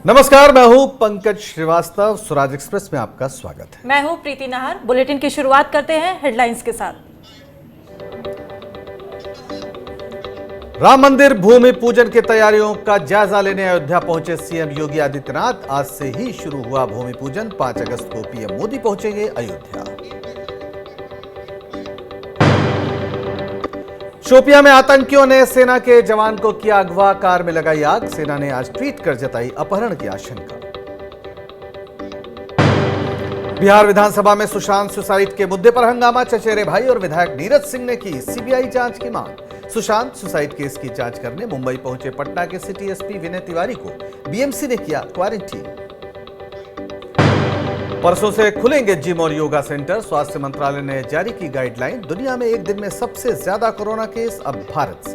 नमस्कार, मैं हूं पंकज श्रीवास्तव। स्वराज एक्सप्रेस में आपका स्वागत है। मैं हूं प्रीति नाहर। बुलेटिन की शुरुआत करते हैं हेडलाइंस के साथ। राम मंदिर भूमि पूजन की तैयारियों का जायजा लेने अयोध्या पहुंचे सीएम योगी आदित्यनाथ। आज से ही शुरू हुआ भूमि पूजन। 5 अगस्त को पीएम मोदी पहुंचेंगे अयोध्या। शोपियां में आतंकियों ने सेना के जवान को किया अगवा, कार में लगाई आग। सेना ने आज ट्वीट कर जताई अपहरण की आशंका। बिहार विधानसभा में सुशांत सुसाइड के मुद्दे पर हंगामा। चचेरे भाई और विधायक नीरज सिंह ने की सीबीआई जांच की मांग। सुशांत सुसाइड केस की जांच करने मुंबई पहुंचे पटना के सिटी एसपी विनय तिवारी को बीएमसी ने किया क्वारंटीन। परसों से खुलेंगे जिम और योगा सेंटर। स्वास्थ्य मंत्रालय ने जारी की गाइडलाइन। दुनिया में एक दिन में सबसे ज्यादा कोरोना केस अब भारत से।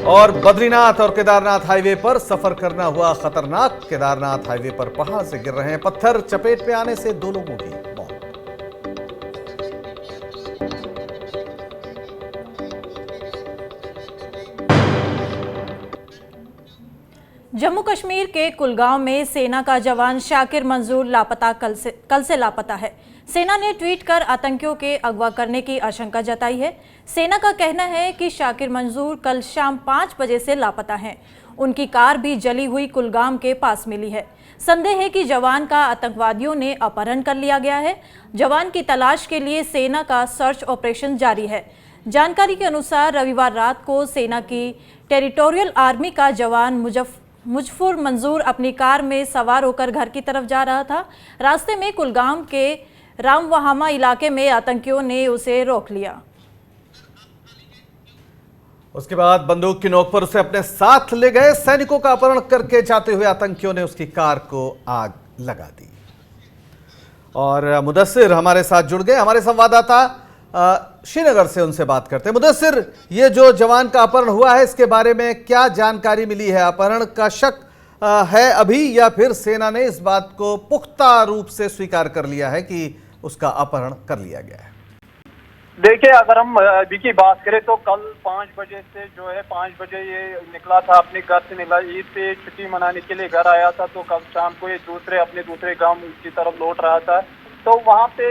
और बद्रीनाथ और केदारनाथ हाईवे पर सफर करना हुआ खतरनाक। केदारनाथ हाईवे पर पहाड़ से गिर रहे हैं पत्थर। चपेट में आने से 2 लोगों की मौत। जम्मू कश्मीर के कुलगांव में सेना का जवान शाकिर मंजूर लापता कल से लापता है। सेना ने ट्वीट कर आतंकियों के अगवा करने की आशंका जताई है। सेना का कहना है कि शाकिर मंजूर कल शाम 5 बजे से लापता हैं। उनकी कार भी जली हुई कुलगाम के पास मिली है। संदेह है कि जवान का आतंकवादियों ने अपहरण कर लिया गया है। जवान की तलाश के लिए सेना का सर्च ऑपरेशन जारी है। जानकारी के अनुसार रविवार रात को सेना की टेरिटोरियल आर्मी का जवान मुजफ्फर मंजूर अपनी कार में सवार होकर घर की तरफ जा रहा था। रास्ते में कुलगाम के रामवहामा इलाके में आतंकियों ने उसे रोक लिया। उसके बाद बंदूक की नोक पर उसे अपने साथ ले गए। सैनिकों का अपहरण करके जाते हुए आतंकियों ने उसकी कार को आग लगा दी। और मुदस्सिर हमारे साथ जुड़ गए, हमारे संवाददाता श्रीनगर से। उनसे बात करते हैं। मुदस्सिर, ये जो जवान का अपहरण हुआ है, इसके बारे में क्या जानकारी मिली है? अपहरण का शक है अभी, या फिर सेना ने इस बात को पुख्ता रूप से स्वीकार कर लिया है कि उसका अपहरण कर लिया गया है? देखिए, अगर हम अभी की बात करें तो कल 5 बजे से जो है 5 बजे ये निकला था, अपने घर से निकला। ईद पे छुट्टी मनाने के लिए घर आया था, तो कल शाम को ये अपने दूसरे गांव की तरफ लौट रहा था। तो वहां पे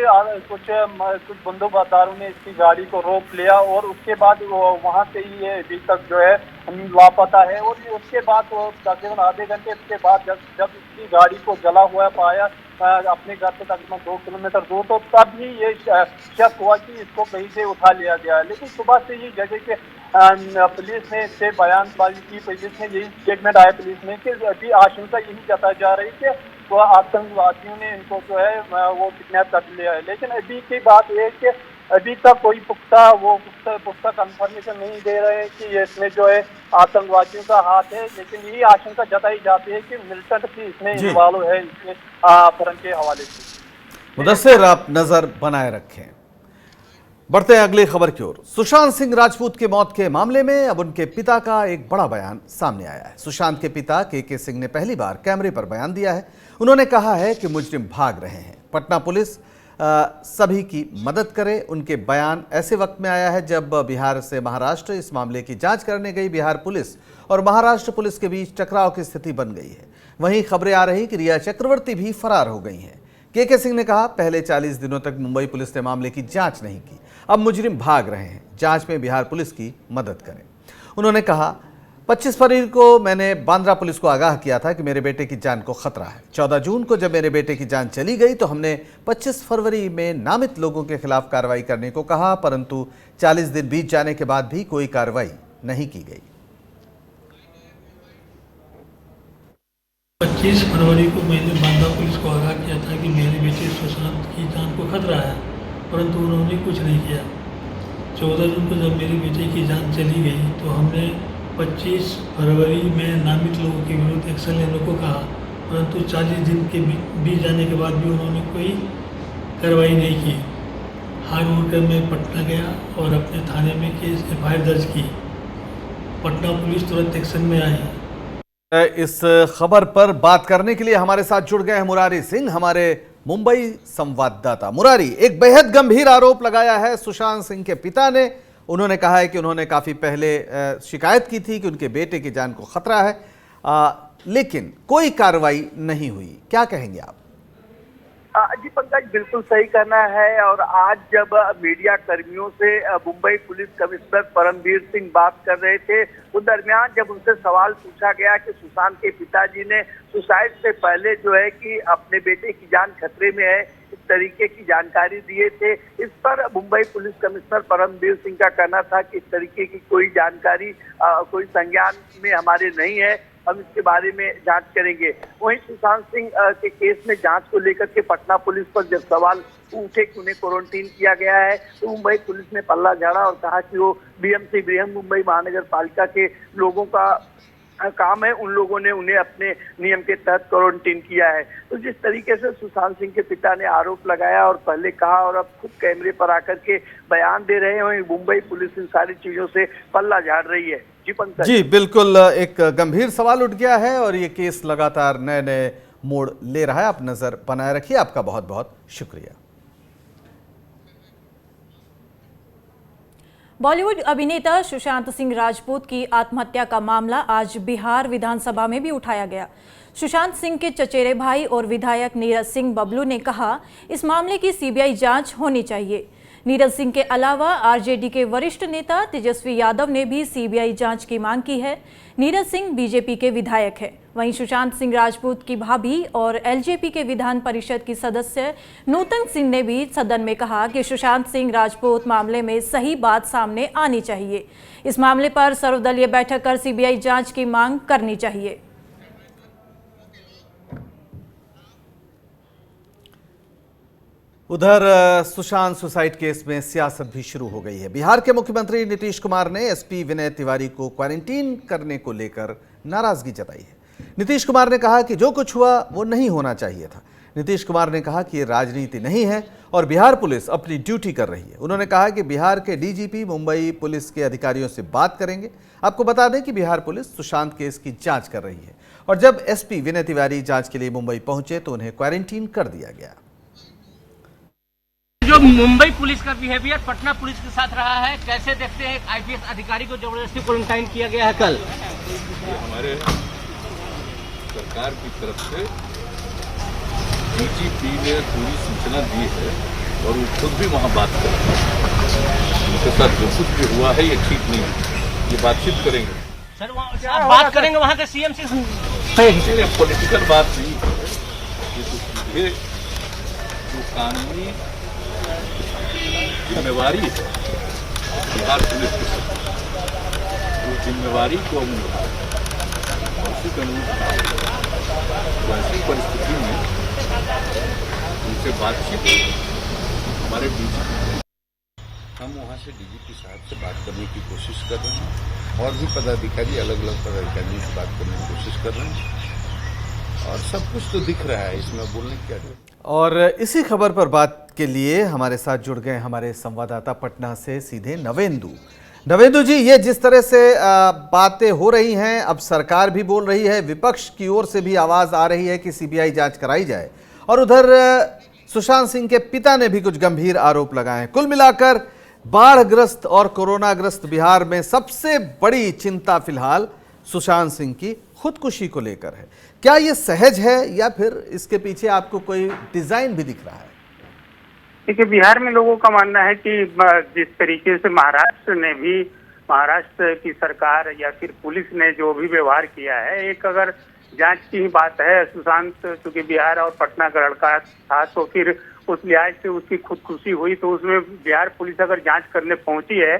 कुछ बंदूकधारों ने इसकी गाड़ी को रोक लिया और उसके बाद वहां से ही ये अभी तक जो है लापता है। और उसके बाद तकरीबन आधे घंटे के बाद जब इसकी गाड़ी को जला हुआ पाया अपने घर से तकरीबन 2 किलोमीटर दूर, तो तब ही ये शक हुआ कि इसको कहीं से उठा लिया गया। लेकिन सुबह से ही जगह के पुलिस ने इससे बयानबाजी की। पुलिस ने यही स्टेटमेंट आया पुलिस ने कि अभी आशंका यही जताई जा रही कि वो आतंकवादियों ने इनको जो है वो किडनैप कर लिया है। लेकिन अभी की बात यह है कि अभी तक कोई पुख्ता कंफर्मेशन नहीं दे रहे हैं कि इसमें जो है आतंकवादियों का हाथ है। लेकिन यही आशंका जताई जाती है कि मिलिटेंट भी इसमें इन्वॉल्व है, इसमें अपहरण के हवाले से। मुदस्सिर, आप नजर बनाए रखें। बढ़ते हैं अगली खबर की ओर। सुशांत सिंह राजपूत की मौत के मामले में अब उनके पिता का एक बड़ा बयान सामने आया है। सुशांत के पिता के सिंह ने पहली बार कैमरे पर बयान दिया है। उन्होंने कहा है कि मुजरिम भाग रहे हैं, पटना पुलिस सभी की मदद करे। उनके बयान ऐसे वक्त में आया है जब बिहार से महाराष्ट्र इस मामले की जांच करने गई बिहार पुलिस और महाराष्ट्र पुलिस के बीच टकराव की स्थिति बन गई है। वहीं खबरें आ रही कि रिया चक्रवर्ती भी फरार हो गई हैं। के सिंह ने कहा, पहले 40 दिनों तक मुंबई पुलिस ने मामले की जांच नहीं की, अब मुजरिम भाग रहे हैं, जांच में बिहार पुलिस की मदद करें। उन्होंने कहा, 25 फरवरी को मैंने बांद्रा पुलिस को आगाह किया था कि मेरे बेटे की जान को खतरा है। 14 जून को जब मेरे बेटे की जान चली गई तो हमने 25 फरवरी में नामित लोगों के खिलाफ कार्रवाई करने को कहा, परंतु 40 दिन बीत जाने के बाद भी कोई कार्रवाई नहीं की गई। 25 फरवरी को मैंने बांद्रा पुलिस को आगाह किया था कि मेरे बेटे सुशांत की जान को खतरा है, परंतु उन्होंने कुछ नहीं किया। 14 जून को जब मेरे बेटे की जान चली गई तो हमने 25 फरवरी में नामित लोगों के विरुद्ध एक्शन लेने को कहा, परंतु 40 दिन के बीत जाने के बाद भी उन्होंने कोई कार्रवाई नहीं की। हार होकर मैं पटना गया और अपने थाने में केस FIR दर्ज की। पटना पुलिस तुरंत एक्शन में आई। इस खबर पर बात करने के लिए हमारे साथ जुड़ गए हैं मुरारी सिंह, हमारे मुंबई संवाददाता। मुरारी, एक बेहद गंभीर आरोप लगाया है सुशांत सिंह के पिता ने। उन्होंने कहा है कि उन्होंने काफ़ी पहले शिकायत की थी कि उनके बेटे की जान को खतरा है, लेकिन कोई कार्रवाई नहीं हुई। क्या कहेंगे आप? जी पंकज, बिल्कुल सही कहना है। और आज जब मीडिया कर्मियों से मुंबई पुलिस कमिश्नर परमवीर सिंह बात कर रहे थे, उस दरमियान जब उनसे सवाल पूछा गया कि सुशांत के पिताजी ने सुसाइड से पहले जो है कि अपने बेटे की जान खतरे में है, इस तरीके की जानकारी दिए थे। इस पर मुंबई पुलिस कमिश्नर परमवीर सिंह का कहना था कि इस तरीके की कोई जानकारी कोई संज्ञान में हमारे नहीं है, हम इसके बारे में जांच करेंगे। वहीं सुशांत सिंह के केस में जांच को लेकर के पटना पुलिस पर जब सवाल उठे कि उन्हें क्वारंटीन किया गया है, तो मुंबई पुलिस ने पल्ला झाड़ा और कहा कि वो बीएमसी बृहन मुंबई महानगर पालिका के लोगों का काम है, उन लोगों ने उन्हें अपने नियम के तहत क्वारंटीन किया है। तो जिस तरीके से सुशांत सिंह के पिता ने आरोप लगाया और पहले कहा और अब खुद कैमरे पर आकर के बयान दे रहे हैं, मुंबई पुलिस इन सारी चीजों से पल्ला झाड़ रही है। जी पंकज। जी बिल्कुल, एक गंभीर सवाल उठ गया है और ये केस लगातार नए नए मोड़ ले रहा है। आप नजर बनाए रखिए। आपका बहुत बहुत शुक्रिया। बॉलीवुड अभिनेता सुशांत सिंह राजपूत की आत्महत्या का मामला आज बिहार विधानसभा में भी उठाया गया। सुशांत सिंह के चचेरे भाई और विधायक नीरज सिंह बबलू ने कहा, इस मामले की सीबीआई जांच होनी चाहिए। नीरज सिंह के अलावा आरजेडी के वरिष्ठ नेता तेजस्वी यादव ने भी सीबीआई जांच की मांग की है। नीरज सिंह बीजेपी के विधायक हैं। वहीं सुशांत सिंह राजपूत की भाभी और एलजेपी के विधान परिषद की सदस्य नूतन सिंह ने भी सदन में कहा कि सुशांत सिंह राजपूत मामले में सही बात सामने आनी चाहिए। इस मामले पर सर्वदलीय बैठक कर सीबीआई जांच की मांग करनी चाहिए। उधर सुशांत सुसाइड केस में सियासत भी शुरू हो गई है। बिहार के मुख्यमंत्री नीतीश कुमार ने एसपी विनय तिवारी को क्वारंटीन करने को लेकर नाराजगी जताई है। नीतीश कुमार ने कहा कि जो कुछ हुआ वो नहीं होना चाहिए था। नीतीश कुमार ने कहा कि ये राजनीति नहीं है और बिहार पुलिस अपनी ड्यूटी कर रही है। उन्होंने कहा कि बिहार के डीजीपी मुंबई पुलिस के अधिकारियों से बात करेंगे। आपको बता दें कि बिहार पुलिस सुशांत केस की जांच कर रही है और जब एसपी विनय तिवारी जांच के लिए मुंबई पहुंचे तो उन्हें क्वारंटीन कर दिया गया। जो मुंबई पुलिस का बिहेवियर पटना पुलिस के साथ रहा है, कैसे देखते हैं? आईपीएस अधिकारी को जबरदस्ती क्वारंटाइन किया गया है कल। हमारे सरकार की तरफ से डीजीपी ने पूरी सूचना दी है और वो खुद भी वहाँ बात कर रहे हैं। उनके साथ जो कुछ भी हुआ है ये ठीक नहीं है, ये बातचीत करेंगे। सर वहाँ बात करेंगे वहाँ के सीएम से। पॉलिटिकल बात नहीं है, ये जो कानूनी जिम्मेवारी है बिहार पुलिस की, उस जिम्मेवारी को हम उसी वैसी परिस्थिति में उनसे बातचीत हमारे डीजीपी, हम वहाँ से डीजीपी साहब से बात करने की कोशिश कर रहे हैं और भी पदाधिकारी अलग अलग पदाधिकारियों से बात करने की कोशिश कर रहे हैं और सब कुछ तो दिख रहा है, इसमें बोलने की क्या जरूरत। और इसी खबर पर बात के लिए हमारे साथ जुड़ गए हमारे संवाददाता पटना से सीधे नवेंदु जी, ये जिस तरह से बातें हो रही हैं, अब सरकार भी बोल रही है, विपक्ष की ओर से भी आवाज आ रही है कि सीबीआई जांच कराई जाए और उधर सुशांत सिंह के पिता ने भी कुछ गंभीर आरोप लगाए हैं। कुल मिलाकर बाढ़ग्रस्त और कोरोनाग्रस्त बिहार में सबसे बड़ी चिंता फिलहाल सुशांत सिंह की खुदकुशी को लेकर है। क्या ये सहज है या फिर इसके पीछे आपको कोई डिजाइन भी दिख रहा है? देखिए, बिहार में लोगों का मानना है कि जिस तरीके से महाराष्ट्र की सरकार या फिर पुलिस ने जो भी व्यवहार किया है, एक अगर जांच की ही बात है, सुशांत चूंकि बिहार और पटना का लड़का था तो फिर उस लिहाज से उसकी खुदकुशी हुई, तो उसमें बिहार पुलिस अगर जांच करने पहुंची है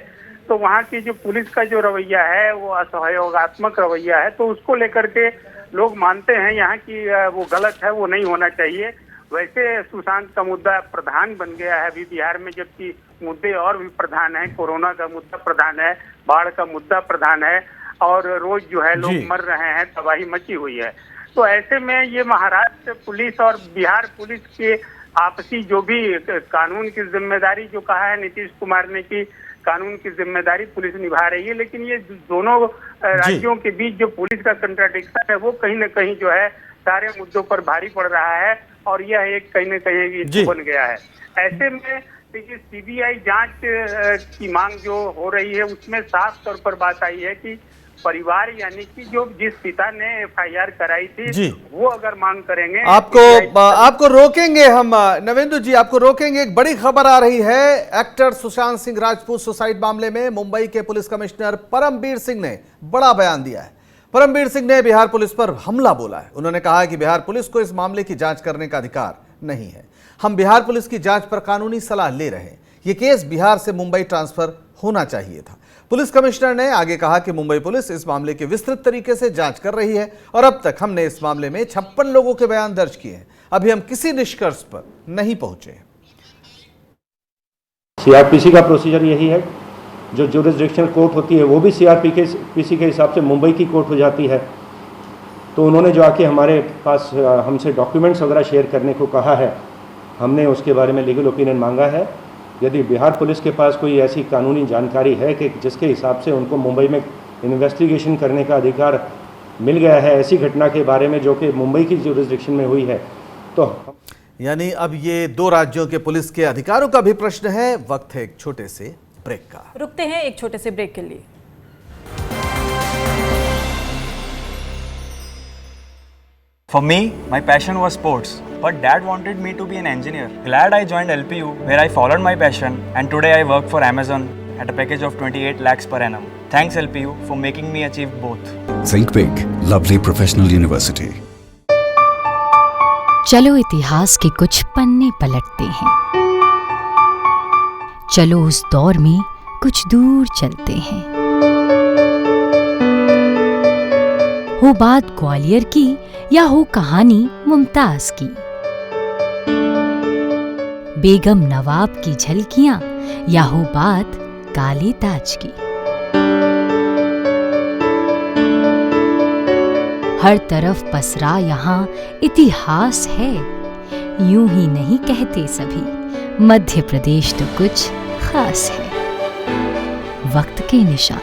तो वहाँ की जो पुलिस का जो रवैया है वो असहयोगात्मक रवैया है, तो उसको लेकर के लोग मानते हैं यहाँ की वो गलत है, वो नहीं होना चाहिए। वैसे सुशांत का मुद्दा प्रधान बन गया है अभी बिहार में, जबकि मुद्दे और भी प्रधान है। कोरोना का मुद्दा प्रधान है, बाढ़ का मुद्दा प्रधान है और रोज जो है लोग मर रहे हैं, तबाही मची हुई है। तो ऐसे में ये महाराष्ट्र पुलिस और बिहार पुलिस के आपसी जो भी कानून की जिम्मेदारी जो कहा है नीतीश कुमार ने कि कानून की जिम्मेदारी पुलिस निभा रही है, लेकिन ये दोनों राज्यों के बीच जो पुलिस का कंट्राडिक्शन है वो कहीं न कहीं जो है सारे मुद्दों पर भारी पड़ रहा है। और यह एक कहीं न कहीं जी। बन गया है। ऐसे में देखिए सीबीआई जांच की मांग जो हो रही है उसमें साफ तौर पर बात आई है कि परिवार यानी कि जो जिस पिता ने एफआईआर कराई थी जी। वो अगर मांग करेंगे आपको रोकेंगे हम नवेंदु जी, आपको रोकेंगे। एक बड़ी खबर आ रही है, एक्टर सुशांत सिंह राजपूत सुसाइड मामले में मुंबई के पुलिस कमिश्नर परमबीर सिंह ने बड़ा बयान दिया है। परमबीर सिंह ने बिहार पुलिस पर हमला बोला है। उन्होंने कहा है कि बिहार पुलिस को इस मामले की जांच करने का अधिकार नहीं है। हम बिहार पुलिस की जांच पर कानूनी सलाह ले रहे हैं। यह केस बिहार से मुंबई ट्रांसफर होना चाहिए था। पुलिस कमिश्नर ने आगे कहा कि मुंबई पुलिस इस मामले की विस्तृत तरीके से जांच कर रही है और अब तक हमने इस मामले में 56 लोगों के बयान दर्ज किए हैं। अभी हम किसी निष्कर्ष पर नहीं पहुंचे। सीआरपीसी का प्रोसीजर यही है, जो ज्यूरिसडिक्शनल कोर्ट होती है वो भी सीआरपीसी के हिसाब से मुंबई की कोर्ट हो जाती है। तो उन्होंने जो आके हमारे पास हमसे डॉक्यूमेंट्स वगैरह शेयर करने को कहा है, हमने उसके बारे में लीगल ओपिनियन मांगा है। यदि बिहार पुलिस के पास कोई ऐसी कानूनी जानकारी है कि जिसके हिसाब से उनको मुंबई में इन्वेस्टिगेशन करने का अधिकार मिल गया है ऐसी घटना के बारे में जो कि मुंबई की ज्यूरिसडिक्शन में हुई है, तो यानी अब ये दो राज्यों के पुलिस के अधिकारों का भी प्रश्न है। वक्त है एक छोटे से ब्रेक का। रुकते हैं एक छोटे से ब्रेक के लिए। For me, my passion was sports, but Dad wanted me to be an engineer. Glad I joined LPU, where I followed my passion, and today I work for Amazon at a package of 28 lakhs per annum. Thanks LPU for making me achieve both. Think big, Lovely Professional University. चलो इतिहास के कुछ पन्ने पलटते हैं। चलो उस दौर में कुछ दूर चलते हैं। हो बात ग्वालियर की या हो कहानी मुमताज की, बेगम नवाब की झलकियां या हो बात काले ताज की, हर तरफ पसरा यहाँ इतिहास है। यूं ही नहीं कहते सभी, मध्य प्रदेश तो कुछ खास है। वक्त के निशान।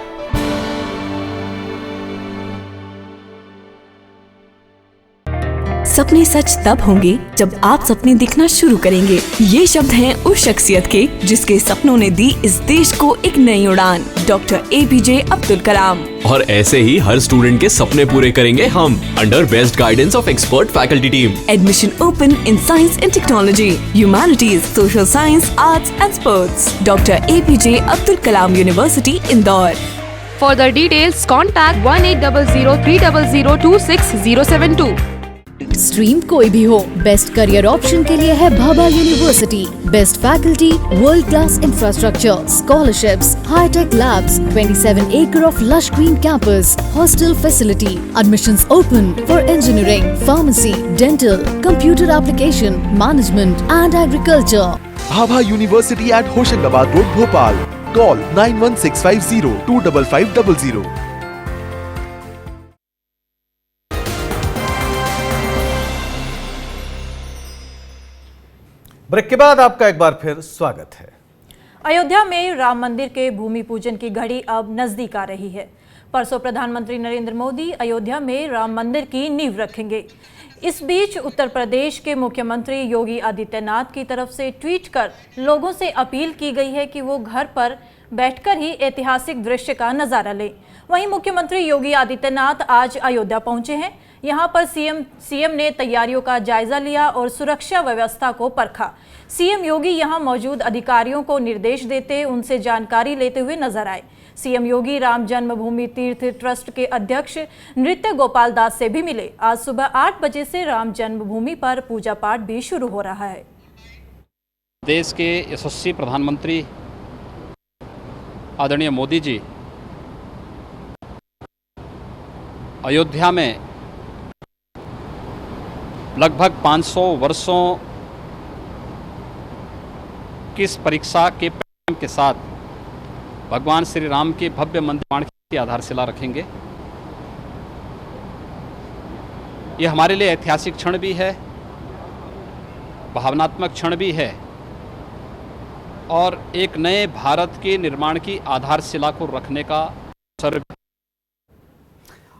सपने सच तब होंगे जब आप सपने दिखना शुरू करेंगे। ये शब्द हैं उस शख्सियत के जिसके सपनों ने दी इस देश को एक नई उड़ान, डॉक्टर APJ अब्दुल कलाम। और ऐसे ही हर स्टूडेंट के सपने पूरे करेंगे हम, under best guidance of expert faculty team. Admission open in science and technology, humanities, social science, arts and sports. Doctor APJ Abdul Kalam university, Indore. For the details, contact 180030026072। Stream कोई भी हो, बेस्ट करियर ऑप्शन के लिए है Bhabha university. Best faculty, world class infrastructure, scholarships, hitech labs, 27 acre of lush green campus, hostel facility, admissions open for engineering, pharmacy, dental, computer application, management and agriculture. Bhabha university at Hoshangabad road, Bhopal. Call 9165025500। Break के बाद आपका एक बार फिर स्वागत है। अयोध्या में राम मंदिर के भूमि पूजन की घड़ी अब नजदीक आ रही है। परसों प्रधानमंत्री नरेंद्र मोदी अयोध्या में राम मंदिर की नींव रखेंगे। इस बीच उत्तर प्रदेश के मुख्यमंत्री योगी आदित्यनाथ की तरफ से ट्वीट कर लोगों से अपील की गई है कि वो घर पर बैठकर ही ऐतिहासिक दृश्य का नजारा लें। वहीं मुख्यमंत्री योगी आदित्यनाथ आज अयोध्या पहुंचे हैं। यहां पर सीएम ने तैयारियों का जायजा लिया और सुरक्षा व्यवस्था को परखा। सीएम योगी यहां मौजूद अधिकारियों को निर्देश देते उनसे जानकारी लेते हुए नजर आए। सीएम योगी राम जन्मभूमि तीर्थ ट्रस्ट के अध्यक्ष नृत्य गोपाल दास से भी मिले। आज सुबह 8 बजे से राम जन्मभूमि पर पूजा पाठ भी शुरू हो रहा है। देश के यशस्वी प्रधानमंत्री आदरणीय मोदी जी अयोध्या में लगभग 500 वर्षों की इस परीक्षा के परिणाम के साथ भगवान श्री राम के भव्य मंदिर निर्माण की आधारशिला रखेंगे। ये हमारे लिए ऐतिहासिक क्षण भी है, भावनात्मक क्षण भी है और एक नए भारत के निर्माण की आधारशिला को रखने का अवसर।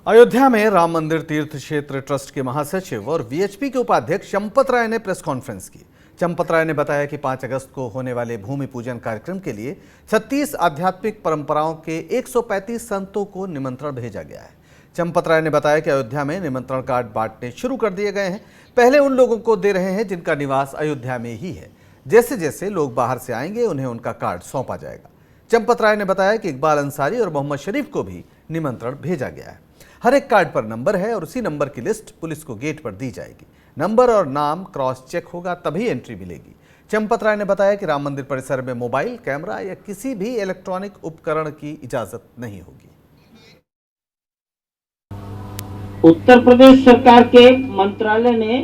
अयोध्या में राम मंदिर तीर्थ क्षेत्र ट्रस्ट के महासचिव और वीएचपी के उपाध्यक्ष चंपत राय ने प्रेस कॉन्फ्रेंस की। चंपत राय ने बताया कि 5 अगस्त को होने वाले भूमि पूजन कार्यक्रम के लिए 36 आध्यात्मिक परंपराओं के 135 संतों को निमंत्रण भेजा गया है। चंपत राय ने बताया कि अयोध्या में निमंत्रण कार्ड बांटने शुरू कर दिए गए हैं। पहले उन लोगों को दे रहे हैं जिनका निवास अयोध्या में ही है। जैसे जैसे लोग बाहर से आएंगे उन्हें उनका कार्ड सौंपा जाएगा। चंपत राय ने बताया कि इकबाल अंसारी और मोहम्मद शरीफ को भी निमंत्रण भेजा गया है। हर एक कार्ड पर नंबर है और उसी नंबर की लिस्ट पुलिस को गेट पर दी जाएगी। नंबर और नाम क्रॉस चेक होगा तभी एंट्री मिलेगी। चंपत राय ने बताया कि राम मंदिर परिसर में मोबाइल, कैमरा या किसी भी इलेक्ट्रॉनिक उपकरण की इजाजत नहीं होगी। उत्तर प्रदेश सरकार के मंत्रालय ने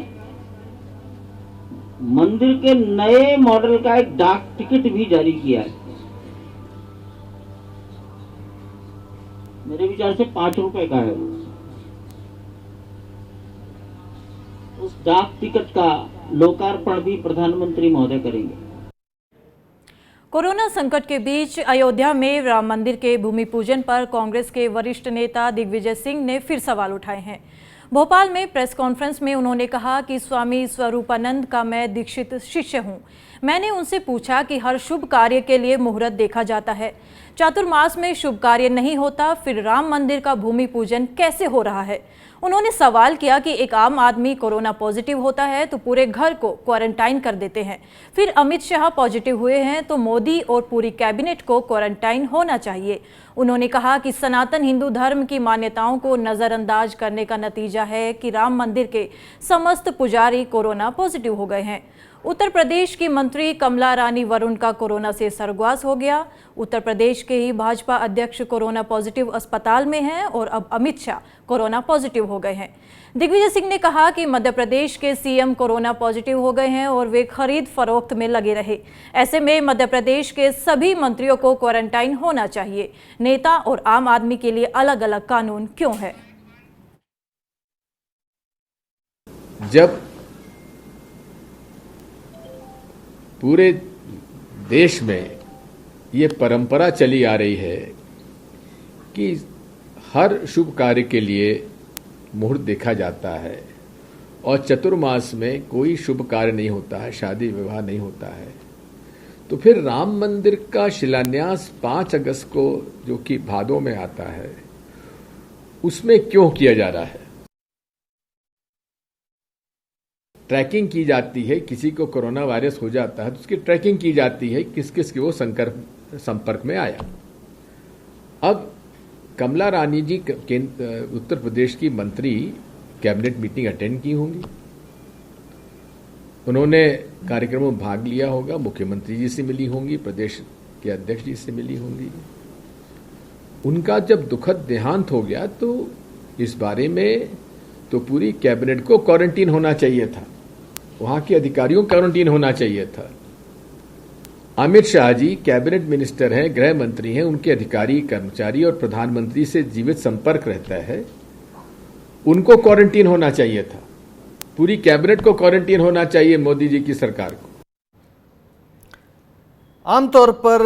मंदिर के नए मॉडल का एक डाक टिकट भी जारी किया है। मेरे विचार से 5 रुपए का है। उस डाक टिकट का लोकार्पण भी प्रधानमंत्री महोदय करेंगे। कोरोना संकट के बीच अयोध्या में राम मंदिर के भूमि पूजन पर कांग्रेस के वरिष्ठ नेता दिग्विजय सिंह ने फिर सवाल उठाए हैं। भोपाल में प्रेस कॉन्फ्रेंस में उन्होंने कहा कि स्वामी स्वरूपानंद का मैं दीक्षित शिष्य हूं। मैंने उनसे पूछा कि हर शुभ कार्य के लिए मुहूर्त देखा जाता है, चातुर्मास में शुभ कार्य नहीं होता, फिर राम मंदिर का भूमि पूजन कैसे हो रहा है। उन्होंने सवाल किया कि एक आम आदमी कोरोना पॉजिटिव होता है तो पूरे घर को क्वारंटाइन कर देते हैं, फिर अमित शाह पॉजिटिव हुए हैं तो मोदी और पूरी कैबिनेट को क्वारंटाइन होना चाहिए। उन्होंने कहा कि सनातन हिंदू धर्म की मान्यताओं को नज़रअंदाज करने का नतीजा है कि राम मंदिर के समस्त पुजारी कोरोना पॉजिटिव हो गए हैं। उत्तर प्रदेश की मंत्री कमला रानी वरुण का कोरोना से स्वर्गवास हो गया। उत्तर प्रदेश के ही भाजपा अध्यक्ष कोरोना पॉजिटिव अस्पताल में हैं और अब अमित शाह कोरोना पॉजिटिव हो गए हैं। दिग्विजय सिंह ने कहा कि मध्य प्रदेश के सीएम कोरोना पॉजिटिव हो गए हैं और वे खरीद फरोख्त में लगे रहे। ऐसे में मध्य प्रदेश के सभी मंत्रियों को क्वारंटाइन होना चाहिए। नेता और आम आदमी के लिए अलग अलग कानून क्यों है? जब पूरे देश में ये परंपरा चली आ रही है कि हर शुभ कार्य के लिए मुहूर्त देखा जाता है और चतुर्मास में कोई शुभ कार्य नहीं होता है, शादी विवाह नहीं होता है, तो फिर राम मंदिर का शिलान्यास 5 अगस्त को जो कि भादों में आता है उसमें क्यों किया जा रहा है? ट्रैकिंग की जाती है, किसी को कोरोना वायरस हो जाता है तो उसकी ट्रैकिंग की जाती है किस किस के वो संपर्क में आया। अब कमला रानी जी उत्तर प्रदेश की मंत्री कैबिनेट मीटिंग अटेंड की होंगी, उन्होंने कार्यक्रमों में भाग लिया होगा, मुख्यमंत्री जी से मिली होंगी, प्रदेश के अध्यक्ष जी से मिली होंगी। उनका जब दुखद देहांत हो गया तो इस बारे में तो पूरी कैबिनेट को क्वारंटीन होना चाहिए था, वहां के अधिकारियों को क्वारंटीन होना चाहिए था। अमित शाह जी कैबिनेट मिनिस्टर हैं, गृह मंत्री हैं, उनके अधिकारी कर्मचारी और प्रधानमंत्री से जीवित संपर्क रहता है, उनको क्वारंटीन होना चाहिए था। पूरी कैबिनेट को क्वारंटीन होना चाहिए मोदी जी की सरकार को। आमतौर पर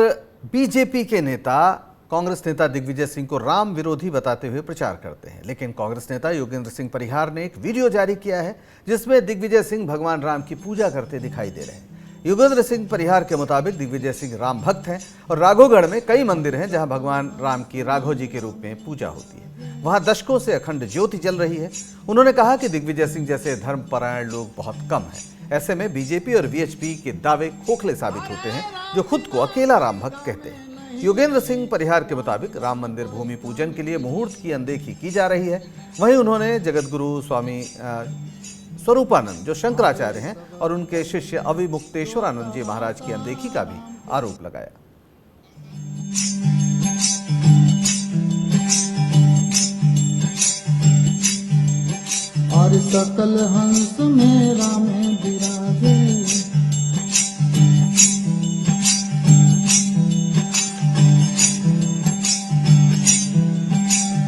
बीजेपी के नेता कांग्रेस नेता दिग्विजय सिंह को राम विरोधी बताते हुए प्रचार करते हैं, लेकिन कांग्रेस नेता योगेंद्र सिंह परिहार ने एक वीडियो जारी किया है जिसमें दिग्विजय सिंह भगवान राम की पूजा करते दिखाई दे रहे हैं। योगेंद्र सिंह परिहार के मुताबिक दिग्विजय सिंह राम भक्त हैं और राघोगढ़ में कई मंदिर हैं जहां भगवान राम की राघव जी के रूप में पूजा होती है। वहां दशकों से अखंड ज्योति जल रही है। उन्होंने कहा कि दिग्विजय सिंह जैसे धर्मपरायण लोग बहुत कम हैं। ऐसे में बीजेपी और वीएचपी के दावे खोखले साबित होते हैं जो खुद को अकेला राम भक्त कहते हैं। योगेंद्र सिंह परिहार के मुताबिक राम मंदिर भूमि पूजन के लिए मुहूर्त की अनदेखी की जा रही है। वहीं उन्होंने जगतगुरु स्वामी स्वरूपानंद जो शंकराचार्य हैं और उनके शिष्य अविमुक्तेश्वरानंद जी महाराज की अनदेखी का भी आरोप लगाया। और सकल हंस में राम विराजे,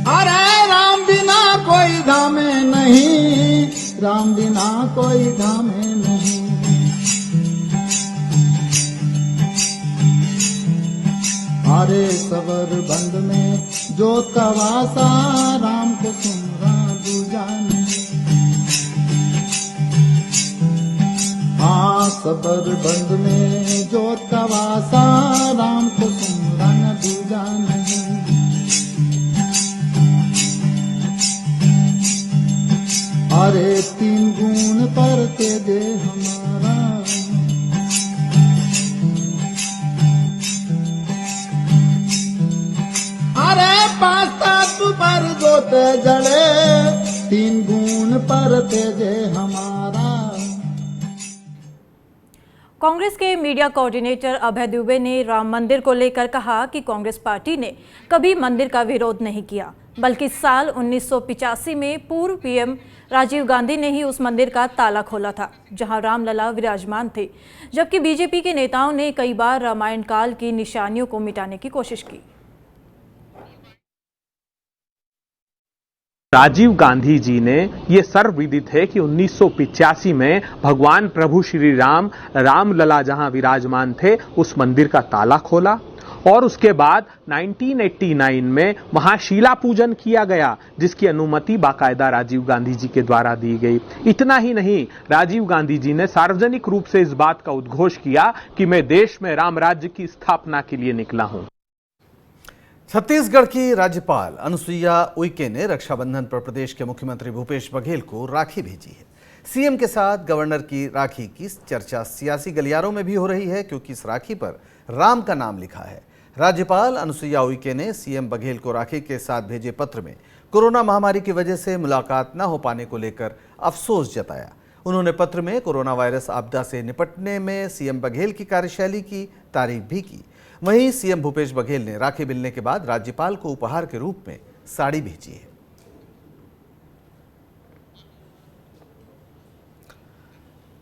अरे राम बिना कोई धामे नहीं, राम बिना कोई धामे नहीं। अरे सबर बंद में जोत का वासा राम को सुमरा दूजा नहीं। हाँ सबर बंद में जोत का वासा राम को सुमरा दूजा नहीं। अरे तीन गुण पर तेजे हमारा अरे पाँच तत्व पर जोत जड़े तीन गुण पर तेजे हमारा। कांग्रेस के मीडिया कोऑर्डिनेटर अभय दुबे ने राम मंदिर को लेकर कहा कि कांग्रेस पार्टी ने कभी मंदिर का विरोध नहीं किया, बल्कि साल 1985 में पूर्व पीएम राजीव गांधी ने ही उस मंदिर का ताला खोला था जहां रामलला विराजमान थे, जबकि बीजेपी के नेताओं ने कई बार रामायण काल की निशानियों को मिटाने की कोशिश की। राजीव गांधी जी ने ये सर्वविदित है कि 1985 में भगवान प्रभु श्री राम रामलला जहां विराजमान थे उस मंदिर का ताला खोला और उसके बाद 1989 में वहां शिला पूजन किया गया जिसकी अनुमति बाकायदा राजीव गांधी जी के द्वारा दी गई। इतना ही नहीं, राजीव गांधी जी ने सार्वजनिक रूप से इस बात का उद्घोष किया कि मैं देश में राम राज्य की स्थापना के लिए निकला हूं। छत्तीसगढ़ की राज्यपाल अनुसुईया उइके ने रक्षाबंधन पर प्रदेश के मुख्यमंत्री भूपेश बघेल को राखी भेजी है। सीएम के साथ गवर्नर की राखी की चर्चा सियासी गलियारों में भी हो रही है क्योंकि इस राखी पर राम का नाम लिखा है। राज्यपाल अनुसुईया उइके ने सीएम बघेल को राखी के साथ भेजे पत्र में कोरोना महामारी की वजह से मुलाकात न हो पाने को लेकर अफसोस जताया। उन्होंने पत्र में कोरोना वायरस आपदा से निपटने में सीएम बघेल की कार्यशैली की तारीफ भी की। वहीं सीएम भूपेश बघेल ने राखी मिलने के बाद राज्यपाल को उपहार के रूप में साड़ी भेजी है।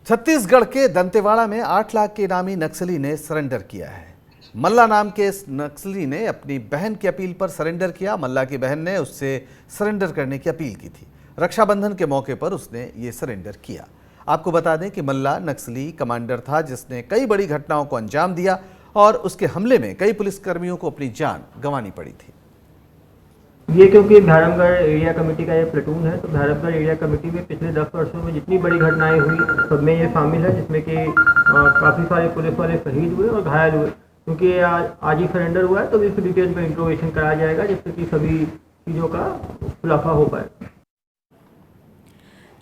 छत्तीसगढ़ के दंतेवाड़ा में 8 लाख के इनामी नक्सली ने सरेंडर किया है। मल्ला नाम के इस नक्सली ने अपनी बहन की अपील पर सरेंडर किया। मल्ला की बहन ने उससे सरेंडर करने की अपील की थी। रक्षाबंधन के मौके पर उसने ये सरेंडर किया। आपको बता दें कि मल्ला नक्सली कमांडर था जिसने कई बड़ी घटनाओं को अंजाम दिया और उसके हमले में कई पुलिसकर्मियों को अपनी जान गंवानी पड़ी थी। ये क्योंकि भैरमगढ़ एरिया कमेटी का ये प्लेटून है, तो भैरमगढ़ एरिया कमेटी में पिछले 10 वर्षों में जितनी बड़ी घटनाएं हुई सब में ये शामिल है, जिसमें कि काफ़ी सारे पुलिस वाले शहीद हुए और घायल हुए। क्योंकि आज ही सरेंडर हुआ है तो इस डिटेल में इंट्रोगेशन कराया जाएगा जिससे कि सभी चीज़ों का खुलासा हो पाए।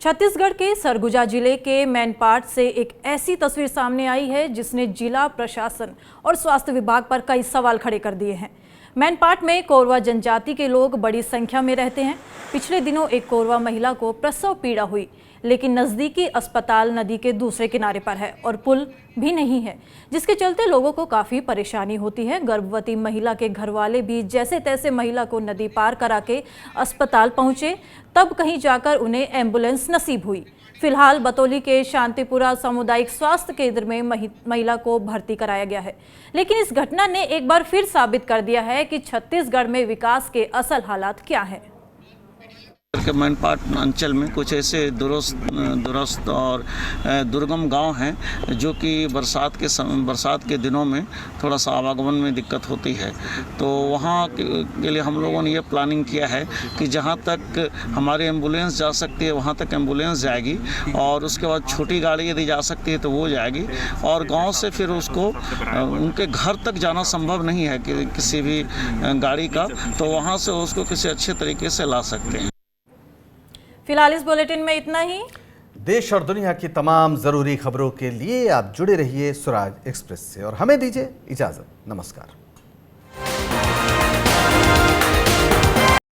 छत्तीसगढ़ के सरगुजा जिले के मैनपाट से एक ऐसी तस्वीर सामने आई है जिसने जिला प्रशासन और स्वास्थ्य विभाग पर कई सवाल खड़े कर दिए हैं। मैनपाट में कोरवा जनजाति के लोग बड़ी संख्या में रहते हैं। पिछले दिनों एक कोरवा महिला को प्रसव पीड़ा हुई, लेकिन नज़दीकी अस्पताल नदी के दूसरे किनारे पर है और पुल भी नहीं है, जिसके चलते लोगों को काफ़ी परेशानी होती है। गर्भवती महिला के घरवाले भी जैसे तैसे महिला को नदी पार करा के अस्पताल पहुंचे, तब कहीं जाकर उन्हें एम्बुलेंस नसीब हुई। फिलहाल बतौली के शांतिपुरा सामुदायिक स्वास्थ्य केंद्र में महिला को भर्ती कराया गया है। लेकिन इस घटना ने एक बार फिर साबित कर दिया है कि छत्तीसगढ़ में विकास के असल हालात क्या हैं। के मैनपाट अंचल में कुछ ऐसे दुरस्त और दुर्गम गांव हैं जो कि बरसात के दिनों में थोड़ा सा आवागमन में दिक्कत होती है। तो वहाँ के लिए हम लोगों ने ये प्लानिंग किया है कि जहाँ तक हमारी एम्बुलेंस जा सकती है वहाँ तक एम्बुलेंस जाएगी और उसके बाद छोटी गाड़ी यदि जा सकती है तो वो जाएगी और गाँव से फिर उसको उनके घर तक जाना संभव नहीं है कि किसी भी गाड़ी का, तो वहाँ से उसको किसी अच्छे तरीके से ला सकते हैं। फिलहाल इस बुलेटिन में इतना ही। देश और दुनिया की तमाम जरूरी खबरों के लिए आप जुड़े रहिए स्वराज एक्सप्रेस से और हमें दीजिए इजाजत। नमस्कार।